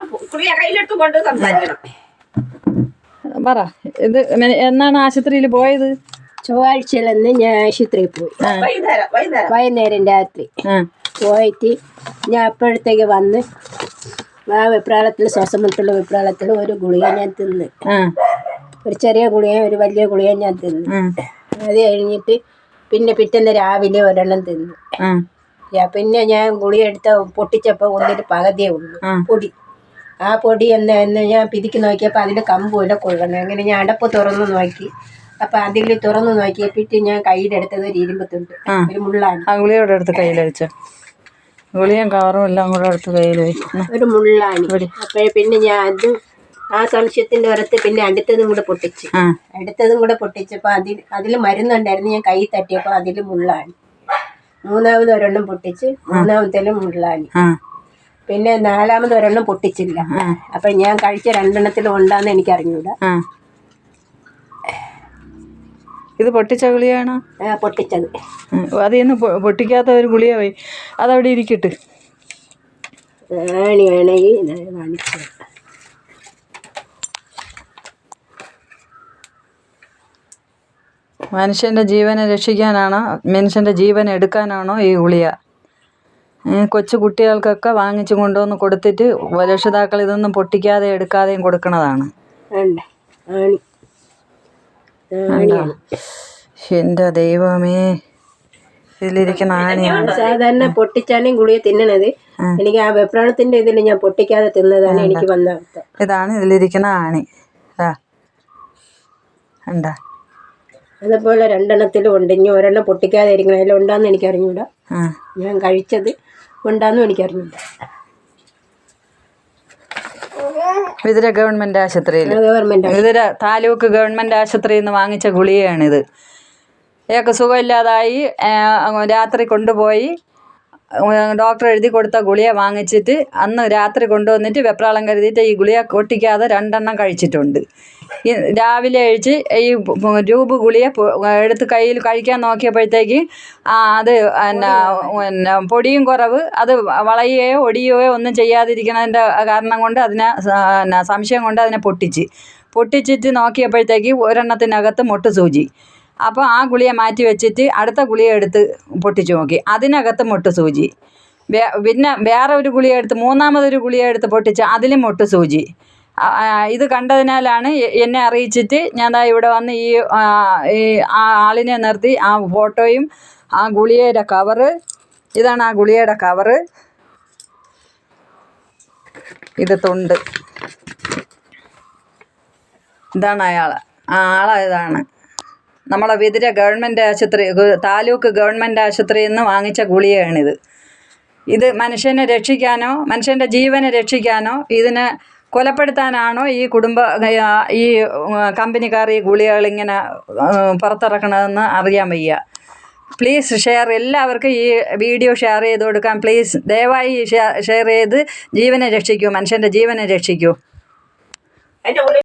കയ്യിലെടുത്ത് കൊണ്ട് സംസാരിക്കണം. പറ, ഇത് എന്നാണ് ആശുപത്രിയിൽ പോയത്? ചൊവ്വാഴ്ചയിലെന്ന് ഞാൻ ആശുപത്രിയിൽ പോയി. വൈകുന്നേരം രാത്രി പോയിട്ട് ഞാൻ അപ്പോഴത്തേക്ക് വന്ന് ആ വെപ്രാളത്തിൽ, ശ്വാസമുട്ടുള്ള വെപ്രാളത്തിൽ ഒരു ഗുളിക ഞാൻ തിന്ന്. ഒരു ചെറിയ ഗുളിക, ഒരു വലിയ ഗുളിക ഞാൻ തിന്ന്. അത് കഴിഞ്ഞിട്ട് പിന്നെ പിറ്റേന്ന് രാവിലെ ഒരെണ്ണം തിന്നു. പിന്നെ ഞാൻ ഗുളിക എടുത്ത പൊട്ടിച്ചപ്പോൾ ഒന്നിന് പകുതിയേ ഉള്ളൂ പൊടി. ആ പൊടി എന്ന് ഞാൻ പിരിക്കി നോക്കിയപ്പോൾ അതിൽ കമ്പൂല കൊള്ളണം. അങ്ങനെ ഞാൻ അടപ്പ് തുറന്ന് നോക്കി. അപ്പം അതിൽ തുറന്ന് നോക്കിയപ്പോഴത്തെ ഞാൻ കയ്യിലെടുത്തത് ഒരു ഇരുമ്പത്തുണ്ട്, ഒരു മുള്ളാണ്. ആ ഗുളിയോടെ എടുത്ത് കയ്യിൽ വെച്ചോ. ഗുളിയും കവറും എല്ലാം കൂടെ എടുത്ത് കയ്യിൽ വെച്ചു. ഒരു മുള്ളാണ്. അപ്പോഴേ പിന്നെ ഞാൻ അത് ആ സംശയത്തിൻ്റെ പുറത്ത് പിന്നെ അടുത്തതും കൂടെ പൊട്ടിച്ചപ്പോൾ അതിൽ മരുന്നുണ്ടായിരുന്നു. ഞാൻ കൈ തട്ടിയപ്പോൾ അതിൽ മുള്ളാണ്. മൂന്നാമത് ഒരെണ്ണം പൊട്ടിച്ച്, മൂന്നാമത്തേലും മുള്ളാണ്. പിന്നെ നാലാമത് ഒരെണ്ണം പൊട്ടിച്ചില്ല. അപ്പം ഞാൻ കഴിച്ച രണ്ടെണ്ണത്തിലും ഉണ്ടാന്ന് എനിക്ക് അറിഞ്ഞൂടാ. ഇത് പൊട്ടിച്ച ഗുളിയാണോ? പൊട്ടിച്ചത്. അതിന്ന് പൊട്ടിക്കാത്ത ഒരു ഗുളിയ പോയി, അതവിടെ ഇരിക്കട്ടെ. ആണി വേണമെങ്കിൽ കാണിച്ചു. മനുഷ്യൻ്റെ ജീവനെ രക്ഷിക്കാനാണോ മനുഷ്യൻ്റെ ജീവൻ എടുക്കാനാണോ ഈ ഗുളിക? കൊച്ചു കുട്ടികൾക്കൊക്കെ വാങ്ങിച്ചു കൊണ്ടുവന്ന് കൊടുത്തിട്ട് രക്ഷിതാക്കൾ ഇതൊന്നും പൊട്ടിക്കാതെ എടുക്കാതെയും കൊടുക്കണതാണ്. എൻ്റെ ദൈവമേ, ഇതിലിരിക്കുന്ന ആണിയാണ്. സാധാരണ പൊട്ടിച്ചാണ് ഗുളിക തിന്നണത്. എനിക്ക് ആ വെപ്രാളത്തിന്റെ ഇതിൽ ഞാൻ പൊട്ടിക്കാതെ തിന്നതാണ് എനിക്ക് വന്ന അവസ്ഥ. ഇതാണ് ഇതിലിരിക്കുന്ന ആണി. എന്താ അതുപോലെ രണ്ടെണ്ണത്തിലും ഉണ്ട്. ഇനി ഒരെണ്ണം പൊട്ടിക്കാതെ ഇരിക്കണം. അതിൽ ഉണ്ടാന്ന് എനിക്ക് അറിഞ്ഞൂടാ. ഞാൻ കഴിച്ചത് ഉണ്ടാന്നും എനിക്ക് അറിഞ്ഞൂടാ. വിതുര ഗവൺമെന്റ് ആശുപത്രിയിൽ, വിതുര താലൂക്ക് ഗവൺമെന്റ് ആശുപത്രിയിൽ നിന്ന് വാങ്ങിച്ച ഗുളികയാണിത്. ഇയാൾക്ക് സുഖമില്ലാതായി രാത്രി കൊണ്ടുപോയി ഡോക്ടർ എഴുതി കൊടുത്ത ഗുളിക വാങ്ങിച്ചിട്ട് അന്ന് രാത്രി കൊണ്ടുവന്നിട്ട് വെപ്രാളം കരുതിയിട്ട് ഈ ഗുളിക പൊട്ടിക്കാതെ 2 എണ്ണം കഴിച്ചിട്ടുണ്ട്. രാവിലെ കഴിച്ച് ഈ രൂപ ഗുളിക എടുത്ത് കയ്യിൽ കഴിക്കാൻ നോക്കിയപ്പോഴത്തേക്ക് അത് പിന്നെ പൊടിയും കുറവ്, അത് വളയുകയോ ഒടിയുകയോ ഒന്നും ചെയ്യാതിരിക്കുന്നതിൻ്റെ കാരണം കൊണ്ട് അതിനെ സംശയം കൊണ്ട് അതിനെ പൊട്ടിച്ചിട്ട് നോക്കിയപ്പോഴത്തേക്ക് ഒരെണ്ണത്തിനകത്ത് മൊട്ട് സൂചി. അപ്പോൾ ആ ഗുളിക മാറ്റി വെച്ചിട്ട് അടുത്ത ഗുളിക എടുത്ത് പൊട്ടിച്ചു നോക്കി, അതിനകത്ത് മൊട്ട് സൂചി. പിന്നെ വേറെ ഒരു ഗുളിക എടുത്ത്, മൂന്നാമതൊരു ഗുളിക എടുത്ത് പൊട്ടിച്ച് അതിലും മൊട്ട് സൂചി. ഇത് കണ്ടതിനാലാണ് എന്നെ അറിയിച്ചിട്ട് ഞാൻ ഇവിടെ വന്ന് ഈ ആളിനെ നിർത്തി ആ ഫോട്ടോയും ആ ഗുളികയുടെ കവറ്, ഇതാണ് ആ ഗുളികയുടെ കവറ്, ഇത് തൊണ്ട്, ഇതാണ് ആളെ ഇതാണ്. നമ്മളെ വിതുര ഗവൺമെൻറ് ആശുപത്രി, താലൂക്ക് ഗവൺമെൻറ് ആശുപത്രിയിൽ നിന്ന് വാങ്ങിച്ച ഗുളികയാണിത്. ഇത് മനുഷ്യനെ രക്ഷിക്കാനോ മനുഷ്യൻ്റെ ജീവനെ രക്ഷിക്കാനോ ഇതിനെ കൊലപ്പെടുത്താനാണോ ഈ കമ്പനിക്കാർ ഈ ഗുളികകളിങ്ങനെ പുറത്തിറക്കണതെന്ന് അറിയാൻ വയ്യ. പ്ലീസ് ഷെയർ, എല്ലാവർക്കും ഈ വീഡിയോ ഷെയർ ചെയ്ത് കൊടുക്കാം പ്ലീസ്. ദയവായി ഷെയർ ചെയ്ത് ജീവനെ രക്ഷിക്കൂ, മനുഷ്യൻ്റെ ജീവനെ രക്ഷിക്കൂ.